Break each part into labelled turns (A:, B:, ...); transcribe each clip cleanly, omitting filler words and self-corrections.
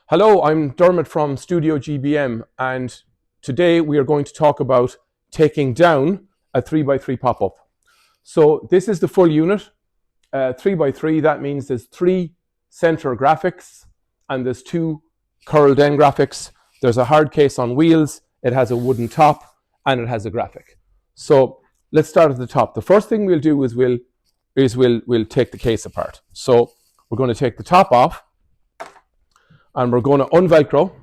A: Hello, I'm Dermot from Studio GBM, and today we are going to talk about taking down a 3x3 pop-up. So this is the full unit, 3x3. That means there's 3 center graphics and there's 2 curled end graphics. There's a hard case on wheels, it has a wooden top, and it has a graphic. So let's start at the top. The first thing we'll do is we'll take the case apart. So we're going to take the top off, and we're going to unvelcro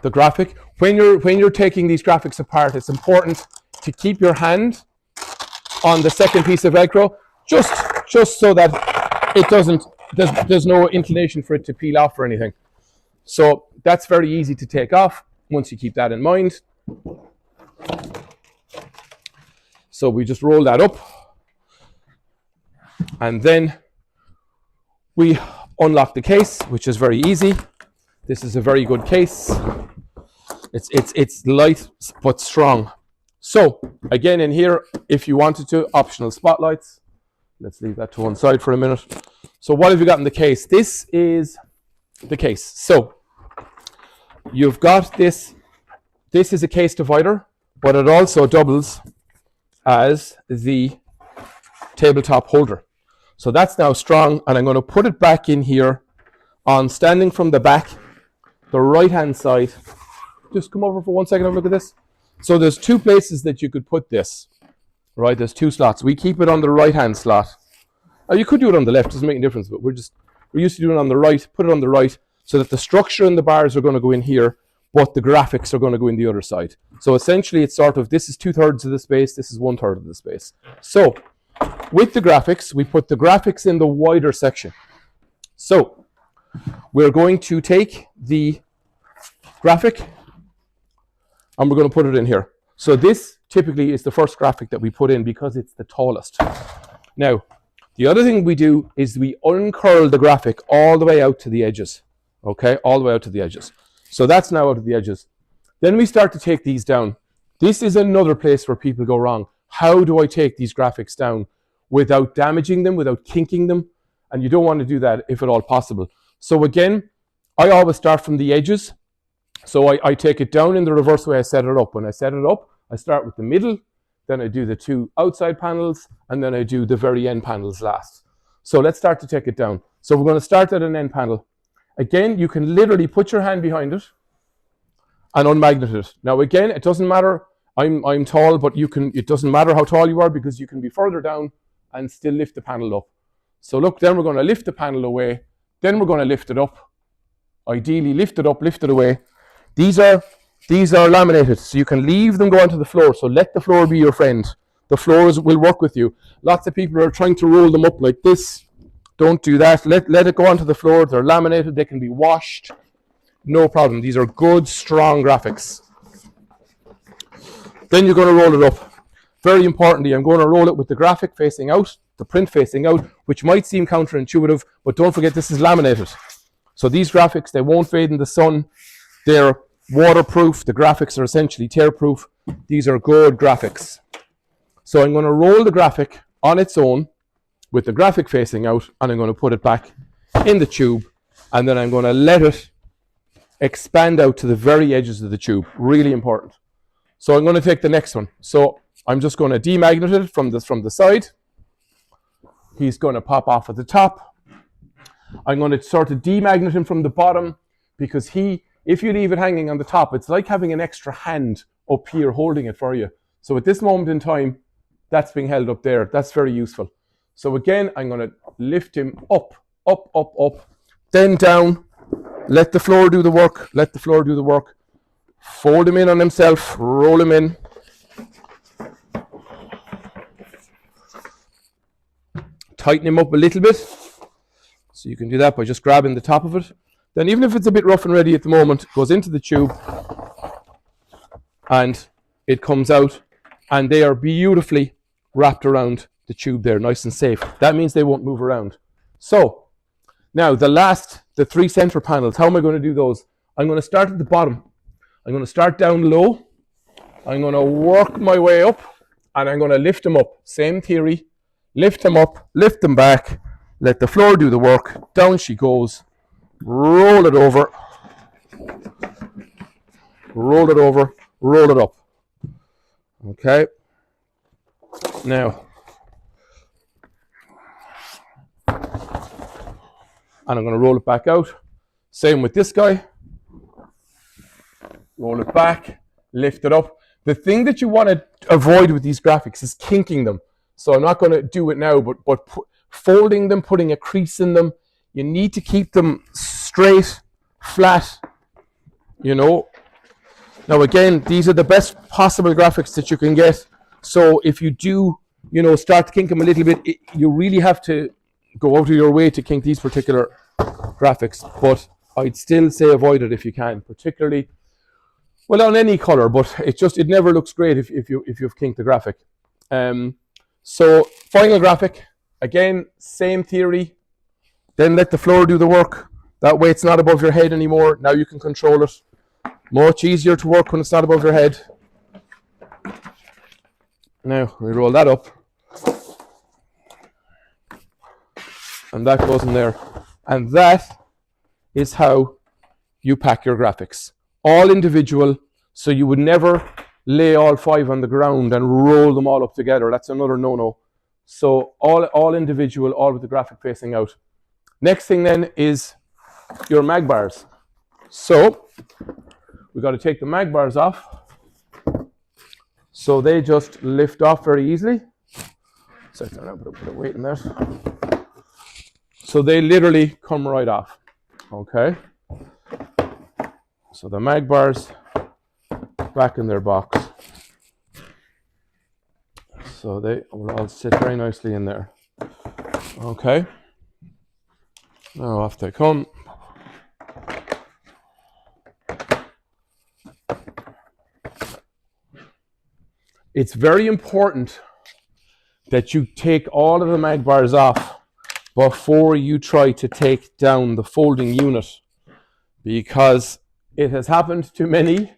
A: the graphic. When you're taking these graphics apart, it's important to keep your hand on the second piece of velcro, just so that it doesn't, there's no inclination for it to peel off or anything. So that's very easy to take off once you keep that in mind. So we just roll that up, and then we unlock the case, which is very easy. This is a very good case. It's light but strong. So again, in here, if you wanted to, optional spotlights. Let's leave that to one side for a minute. So what have you got in the case? This is the case. So you've got this. This is a case divider, but it also doubles as the tabletop holder. So that's now strong, and I'm going to put it back in here on standing from the back, the right hand side. Just come over for 1 second and look at this. So there's 2 places that you could put this, right? There's 2 slots. We keep it on the right hand slot. You could do it on the left, doesn't make any difference, but we're used to doing it on the right. Put it on the right so that the structure and the bars are going to go in here, but the graphics are going to go in the other side. So essentially it's sort of, this is 2/3 of the space, this is 1/3 of the space. So with the graphics, we put the graphics in the wider section. So we're going to take the graphic and we're going to put it in here. So this typically is the first graphic that we put in because it's the tallest. Now, the other thing we do is we uncurl the graphic all the way out to the edges. Okay, all the way out to the edges. So that's now out of the edges. Then we start to take these down. This is another place where people go wrong. How do I take these graphics down without damaging them, without kinking them? And you don't want to do that if at all possible. So again, I always start from the edges. So I take it down in the reverse way I set it up. When I set it up, I start with the middle, then I do the 2 outside panels, and then I do the very end panels last. So let's start to take it down. So we're going to start at an end panel. Again, you can literally put your hand behind it and unmagnet it. Now again, it doesn't matter. I'm tall, but it doesn't matter how tall you are because you can be further down and still lift the panel up. So look, then we're going to lift the panel away. Then we're going to lift it up. Ideally, lift it up, lift it away. These are laminated, so you can leave them go onto the floor. So let the floor be your friend. The floors will work with you. Lots of people are trying to roll them up like this. Don't do that. Let it go onto the floor. They're laminated. They can be washed. No problem. These are good, strong graphics. Then you're going to roll it up. Very importantly, I'm going to roll it with the graphic facing out, the print facing out, which might seem counterintuitive, but don't forget this is laminated. So these graphics, they won't fade in the sun. They're waterproof. The graphics are essentially tear-proof. These are good graphics. So I'm going to roll the graphic on its own with the graphic facing out, and I'm going to put it back in the tube, and then I'm going to let it expand out to the very edges of the tube. Really important. So I'm going to take the next one. So I'm just going to demagnet it from the side. He's going to pop off at the top. I'm going to sort of demagnet him from the bottom because if you leave it hanging on the top, it's like having an extra hand up here holding it for you. So at this moment in time, that's being held up there. That's very useful. So again, I'm going to lift him up, up, up, up, then down. Let the floor do the work. Let the floor do the work. Fold him in on himself, roll him in. Tighten him up a little bit. So you can do that by just grabbing the top of it. Then even if it's a bit rough and ready at the moment, it goes into the tube and it comes out, and they are beautifully wrapped around the tube there, nice and safe. That means they won't move around. So now the 3 center panels, how am I going to do those? I'm going to start at the bottom. I'm going to start down low. I'm going to work my way up, and I'm going to lift them up. Same theory. Lift them up, lift them back, let the floor do the work. Down she goes. roll it over, roll it over, roll it up. Okay. Now, and I'm going to roll it back out. Same with this guy. Roll it back, lift it up. The thing that you want to avoid with these graphics is kinking them. So I'm not going to do it now, but folding them, putting a crease in them. You need to keep them straight, flat, you know. Now again, these are the best possible graphics that you can get. So if you do, you know, start to kink them a little bit, you really have to go out of your way to kink these particular graphics. But I'd still say avoid it if you can, particularly, well, on any color, but it never looks great if you've kinked the graphic. So final graphic, again, same theory. Then let the floor do the work. That way it's not above your head anymore. Now you can control it. Much easier to work when it's not above your head. Now we roll that up. And that goes in there. And that is how you pack your graphics. All individual, so you would never lay all 5 on the ground and roll them all up together. That's another no-no. So all individual, all with the graphic facing out. Next thing then is your mag bars. So we've got to take the mag bars off. So they just lift off very easily. So I'll put a bit of weight in there. So they literally come right off. Okay. So the mag bars back in their box. So they will all sit very nicely in there. Okay. Now off they come. It's very important that you take all of the mag bars off before you try to take down the folding unit, because it has happened to many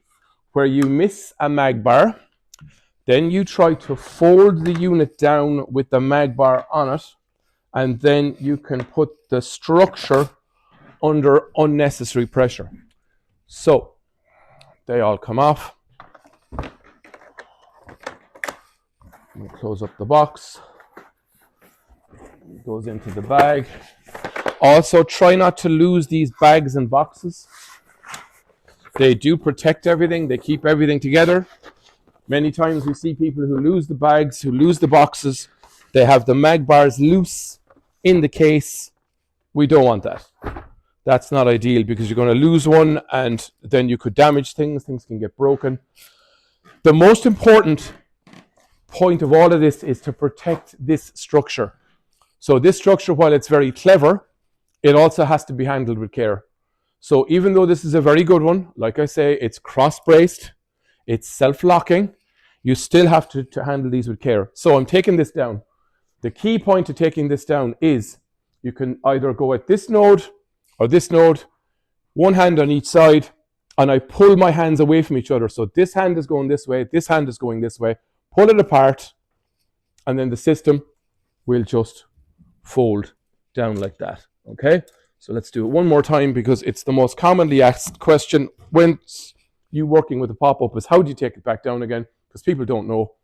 A: where you miss a mag bar, then you try to fold the unit down with the mag bar on it, and then you can put the structure under unnecessary pressure. So they all come off. We close up the box. It goes into the bag. Also, try not to lose these bags and boxes. They do protect everything. They keep everything together. Many times we see people who lose the bags, who lose the boxes. They have the mag bars loose in the case. We don't want that. That's not ideal, because you're going to lose one and then you could damage things. Things can get broken. The most important point of all of this is to protect this structure. So this structure, while it's very clever, it also has to be handled with care. So even though this is a very good one, like I say, it's cross-braced, it's self-locking, you still have to handle these with care. So I'm taking this down. The key point to taking this down is you can either go at this node or this node, one hand on each side, and I pull my hands away from each other. So this hand is going this way, this hand is going this way, pull it apart, and then the system will just fold down like that. Okay, so let's do it one more time, because it's the most commonly asked question when you working with a pop-up is how do you take it back down again? Because people don't know.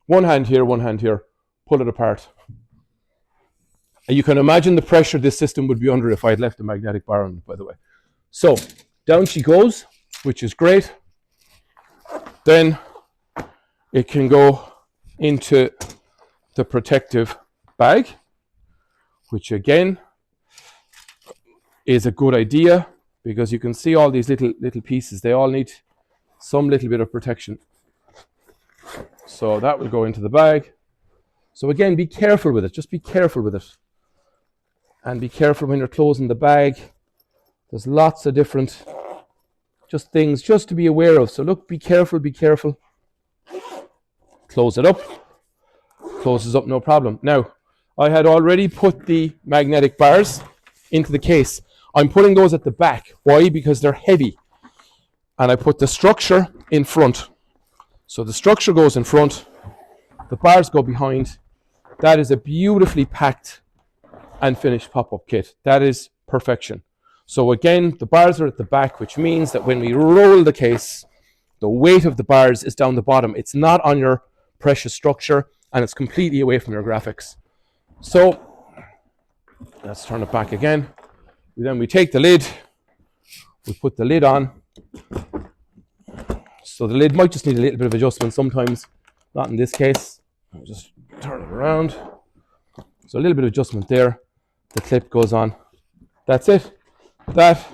A: One hand here, pull it apart. And you can imagine the pressure this system would be under if I had left a magnetic bar on it, by the way. So down she goes, which is great. Then it can go into the protective bag, which again is a good idea, because you can see all these little pieces. They all need some little bit of protection. So that will go into the bag. So again, be careful with it. Just be careful with it. And be careful when you're closing the bag. There's lots of different just things just to be aware of. So look, be careful, be careful. Close it up. Closes up, no problem. Now, I had already put the magnetic bars into the case. I'm putting those at the back. Why? Because they're heavy. And I put the structure in front. So the structure goes in front. The bars go behind. That is a beautifully packed and finished pop-up kit. That is perfection. So again, the bars are at the back, which means that when we roll the case, the weight of the bars is down the bottom. It's not on your precious structure, and it's completely away from your graphics. So let's turn it back again. Then we take the lid, we put the lid on. So the lid might just need a little bit of adjustment sometimes, not in this case. I'll just turn it around. So a little bit of adjustment there. The clip goes on. That's it. That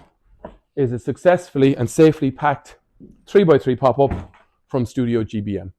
A: is a successfully and safely packed 3x3 pop-up from Studio GBM.